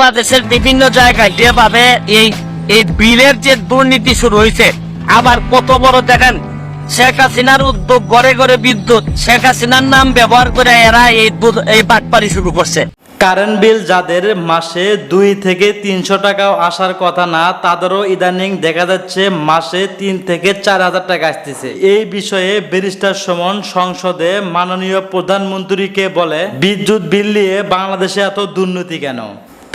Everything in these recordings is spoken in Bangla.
বাংলাদেশের বিভিন্ন জায়গায় যেভাবে এই এই বিলের যে দুর্নীতি শুরু হয়েছে, আবার কত বড় দেখেন শেখ হাসিনার উদ্যোগ, ঘরে ঘরে বিদ্যুৎ, শেখ হাসিনার নাম ব্যবহার করে এরা এই বাটপারি শুরু করছে। কারেন্ট বিল যাদের মাসে 2 থেকে 300 টাকাও আসার কথা না, তাদেরও ইদানিং দেখা যাচ্ছে মাসে 3 থেকে 4,000 টাকা আসতেছে। এই বিষয়ে ব্যারিস্টার সুমন সংসদে মাননীয় প্রধানমন্ত্রীকে বলে, বিদ্যুৎ বিল নিয়ে বাংলাদেশে এত দুর্নীতি কেন?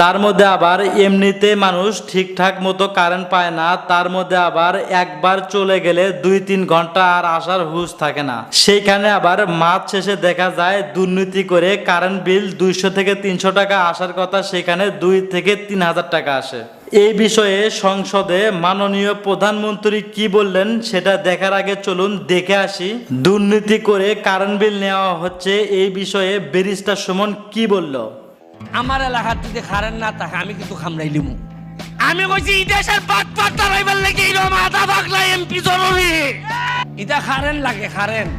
তার মধ্যে আবার এমনিতে মানুষ ঠিকঠাক মতো কারেন্ট পায় না, তার মধ্যে আবার একবার চলে গেলে 2-3 ঘন্টা আর আসার হুঁশ থাকে না। সেইখানে আবার মাস শেষে দেখা যায় দুর্নীতি করে কারেন্ট বিল 200 থেকে 300 টাকা আসার কথা, সেখানে 2 থেকে 3,000 টাকা আসে। এই বিষয়ে সংসদে মাননীয় প্রধানমন্ত্রী কি বললেন সেটা দেখার আগে চলুন দেখে আসি দুর্নীতি করে কারেন্ট বিল নেওয়া হচ্ছে এই বিষয়ে ব্যারিস্টার সুমন কি বলল। আমার এলাকার যদি কারেন্ট না থাকে আমি কিন্তু খামড়াই লিমু। আমি কইছি এই দেশের বাটপার তারাইবার লাগে এরকম আধা পাগলা এমপি জরুরি। এটা কারেন্ট লাগে, কারেন্ট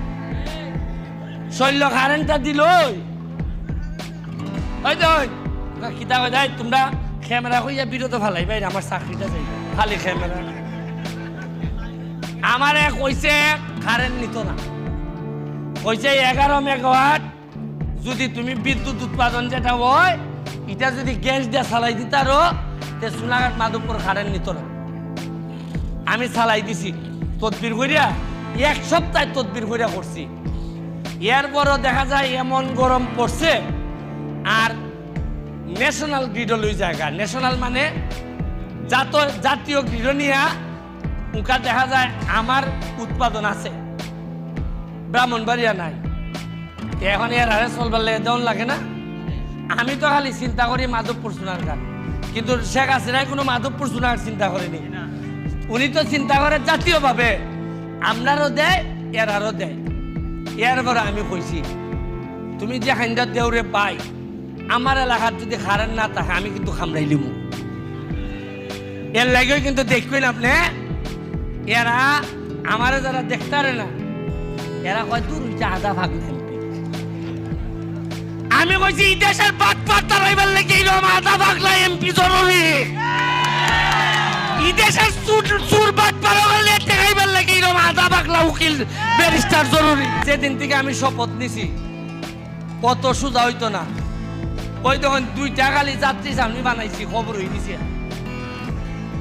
শৈল কারেন্টটা দিল ওই তো কিতা কই যায় তোমরা ক্যামেরা কইয়া বিরত ফালাই ভাই আমার চাকরিটা যাই খালি ক্যামেরা। আমারে কইছে কারেন্ট নিত না, কইছে 11 মেগাওয়াট যদি তুমি বিদ্যুৎ উৎপাদন যেটা হয় এটা যদি গ্যাস দিয়ে চালাই দিতারো তে সোনাঘাট মাধবপুর কারেন্ট নিত না। আমি চালাই দিছি তদবির করিয়া, 1 সপ্তাহ তদবির করিয়া করছি। এরপরও দেখা যায় এমন গরম পড়ছে আর ন্যাশনাল গ্রিড লই জায়গা, ন্যাশনাল মানে জাতীয় গ্রিড নিয়া উকা দেখা যায় আমার উৎপাদন আছে, ব্রাহ্মণবাড়িয়া নাই। এখন এর আরে চলবার লেগে দেওয়ান লাগে না। আমি তো খালি চিন্তা করি মাধবপুর সোনারঘাট, কিন্তু শেখ হাসিনাই কোনো মাধবপুর সোনারঘাট চিন্তা করেনি। উনি তো চিন্তা করে জাতীয়ভাবে আপনারও দেয় এর আরও দেয়। এরপরে আমি কইছি তুমি যে হাইন্দা দেউরে পাই আমার এলাকার যদি কারেন্ট না থাকে আমি কিন্তু খামড়াই লিমু। এর লাগেও কিন্তু দেখবেন আপনি এরা আমারে যারা দেখতারে না এরা কয় দূর আধা ভাগ নেন। আমি কইছি এই দেশের বাটপার তারাইবার লাগে এরকম আধা পাগলা এমপি জরুরি। এই দেশের চুর বাটপার হইলে টেকাইবার লাগে এরকম আধা পাগলা উকিল ব্যারিস্টার জরুরি। যেদিন থেকে আমি শপথ নিছি কত সোজা হইতো না। ওই তখন 2টা খালি যাত্রী সামনে বানাইছি, খবর হয়ে গেছে।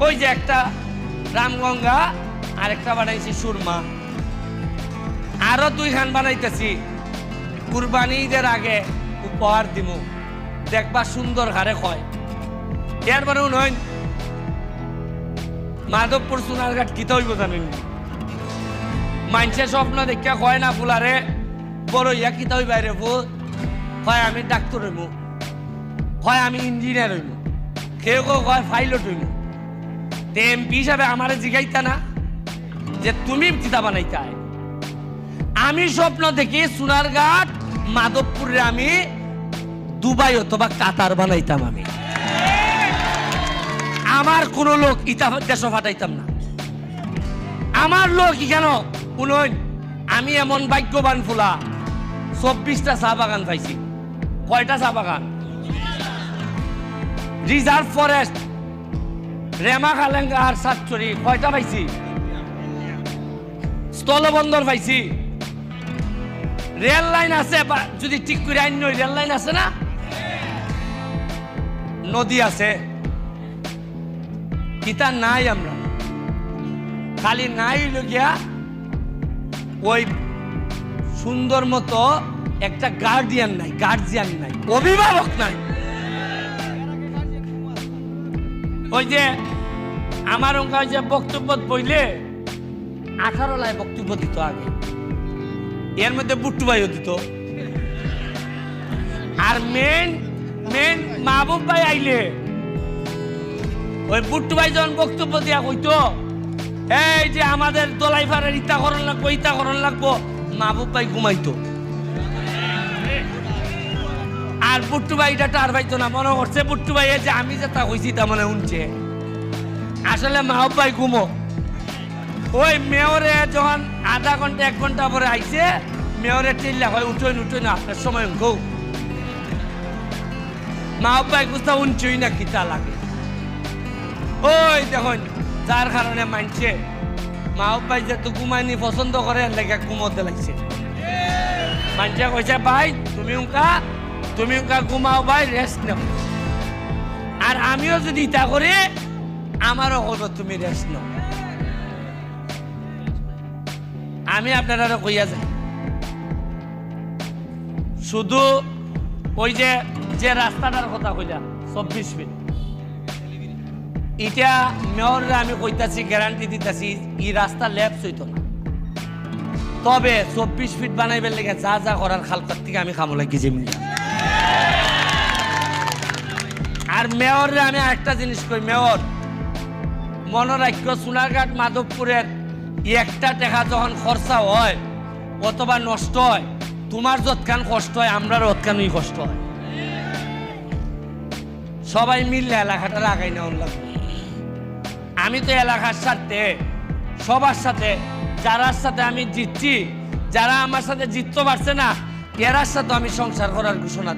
ওই যে একটা রামগঙ্গা আর একটা বানাইছি সুরমা, আরো 2 খান বানাইতেছি। কুরবানি ঈদের আগে উপহার দিব, দেখবা সুন্দর হারে কয়। এরপরে নয় মাধবপুর সোনারঘাট কিতা হইব জানেন? মানুষের স্বপ্ন দেখা কয় না ফুলারে বড় ইয়া কিতা হইব রে ফুল, কয় আমি ডাক্তার হইব, কয় আমি ইঞ্জিনিয়ার হইব, কেউ কেউ কয় পাইলট হইব। এমপি হিসাবে আমারে জিগাইতা না যে তুমি কিতা বানাইতা। আমি স্বপ্ন দেখি সোনারঘাট মাধবপুরে আমি দুবাই অথবা কাতার বানাইতাম। আমি আমার কোন লোক ইটা দেশ ফাটাইতাম না। আমার লোক কেন উনই আমি এমন ভাগ্যবান ফুলা 24টা চা বাগান পাইছি। কয়টা চা বাগান? রিজার্ভ ফরেস্ট রেমা কালেঙ্গা আর সাতচুরি কয়টা পাইছি? স্থলবন্দর পাইছি, রেল লাইন আছে, যদি ঠিক করে আইন রেল লাইন আছে না, নদী আছে, কিতা নাই আমরা খালি নাই লগিয়া ওই সুন্দর মতো একটা গার্জিয়ান নাই, অভিভাবক নাই। ওই যে আমার ওখানে যে বক্তব্য বইলে 18 লাই বক্তব্য দিত আগে, এর মধ্যে বুট্টু ভাইও দিত। আর মেন মাহবুব ভাই আইলে ওই বুট্টু ভাই যখন বক্তব্য দিয়া কইতো এই যে আমাদের দোলাইফারের ইতাকরণ লাগবো, মাহবুব ভাই ঘুমাইতো। আর বুট্টু ভাই এটা টার পাইতো না, মনে করছে বুট্টু ভাই যে আমি যে তা হইছি তা মানে উনছে। আসলে মাহবুব ভাই ঘুমো। ওই মেয়রে যখন আধা ঘন্টা 1 ঘন্টা পরে আইছে, মেয়রে চিল্লা হয় উঠোই না আপনার সময় গৌ মা আব্বাই গুস্তা উঞ্চই না কিতা লাগে ওই দেখুন যার কারণে মানছে মা আব্বাই যে তো ঘুমাইনি পছন্দ করে লেগে ঘুমোতে লাগছে মানছে কইছে ভাই তুমি উনকা ঘুমাও ভাই রেস্ট নাও আর আমিও যদি ইটা করি আমারও হলো তুমি রেস্ট নাও আমি আপনারা কইয়া যাই শুধু ওই যে রাস্তাটার কথা কইলাম 24 ফিট এটা মেয়রে আমি কইতাছি গ্যারান্টি দিতেছি এই রাস্তা ল্যাপস হইতো না তবে 24 ফিট বানাইবার লেগে যা যা করার খালকার থেকে আমি খামো লাগি যে মিল আর মেয়রে আমি একটা জিনিস কই মেয়র মনে রাখো সোনারঘাট মাধবপুরের একটা টাকা যখন খরচা হয় অথবা নষ্ট হয় তোমার যতখান কষ্ট হয় আমরার অতখানই কষ্ট হয় সবাই মিললে এলাকাটা আগাই নেওয়ার লাগবে আমি তো এলাকার সাথে সবার সাথে যারার সাথে আমি জিতছি যারা আমার সাথে জিততে পারছে না এরার সাথে আমি সংসার করার ঘোষণা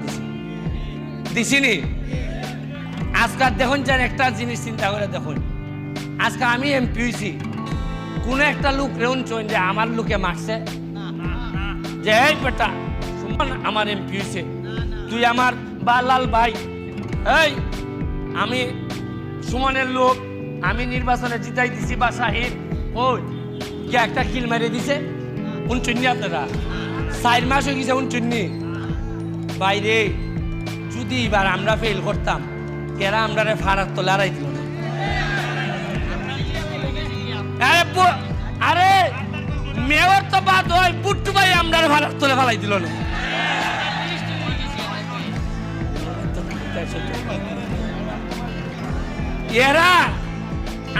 দিছিনি আজকাল দেখুন যার একটা জিনিস চিন্তা করে দেখুন আজকে আমি এমপি হয়েছি কোন একটা লোক রেউন চইন যে আমার লোকে মারছে যে এই বেটা সুমন আমার এমপি হয়েছে তুই আমার বালাল ভাই এই আমি সুমনের লোক আমি নির্বাচনে জিতাই দিছি বা শাহিদ ওই কে একটা কিল মেরে দিছে উনচুন্নি আপনারা 4 মাস হয়ে গেছে উনচুন্নি বাইরে যদি এবার আমরা ফেল করতাম এরা আমরা ফারাক তো লড়াই দিল না আরে মেয়র তো বাদ হয় পুট্টু ভাই আমরা ফারাক তোলে ফালাই দিল না এরা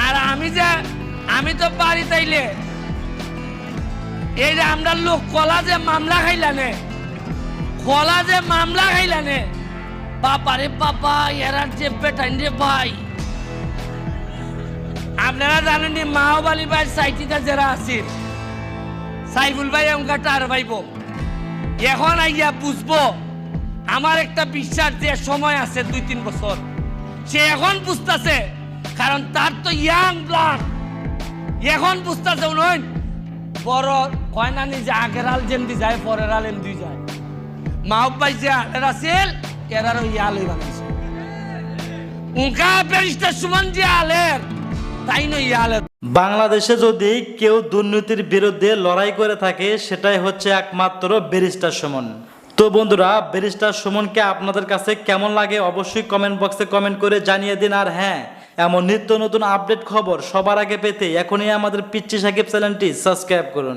আর আমি তো বাড়ি তাইলে এই যে আমরা লোক কলা যে মামলা খাইলানে বাপারে বাবা এরার যে বেটাইন রে ভাই আপনারা জানেন মাহবালি ভাই সাইটিটা যারা আছে সাইফুল ভাই অঙ্কাটা আর ভাইব এখন আইয়া বুঝবো আমার একটা বিশ্বাস যে সময় আছে 2-3 বছর সে এখন বুঝতেছে কারণ তার তো ইয়াং ব্লাড এখন বুঝতেছে নয় বড় কয় না যে আগের আল যেমনি যায় পরের আল এমনি যায় মাহবাই যে আলের আছিল এরারও ইয়ালই বানাইছে উনকা ব্যারিস্টার সুমন যে আলের তাই নয় ইয়ালের বাংলাদেশে যদি কেউ দুর্নীতির বিরুদ্ধে লড়াই করে থাকে সেটাই হচ্ছে একমাত্র ব্যারিস্টার সুমন। তো বন্ধুরা ব্যারিস্টার সুমনকে আপনাদের কাছে কেমন লাগে অবশ্যই কমেন্ট বক্সে কমেন্ট করে জানিয়ে দিন। আর হ্যাঁ, এমন নিত্য নতুন আপডেট খবর সবার আগে পেতে এখনই আমাদের পিচ্চি সাকিব চ্যানেলটি সাবস্ক্রাইব করুন।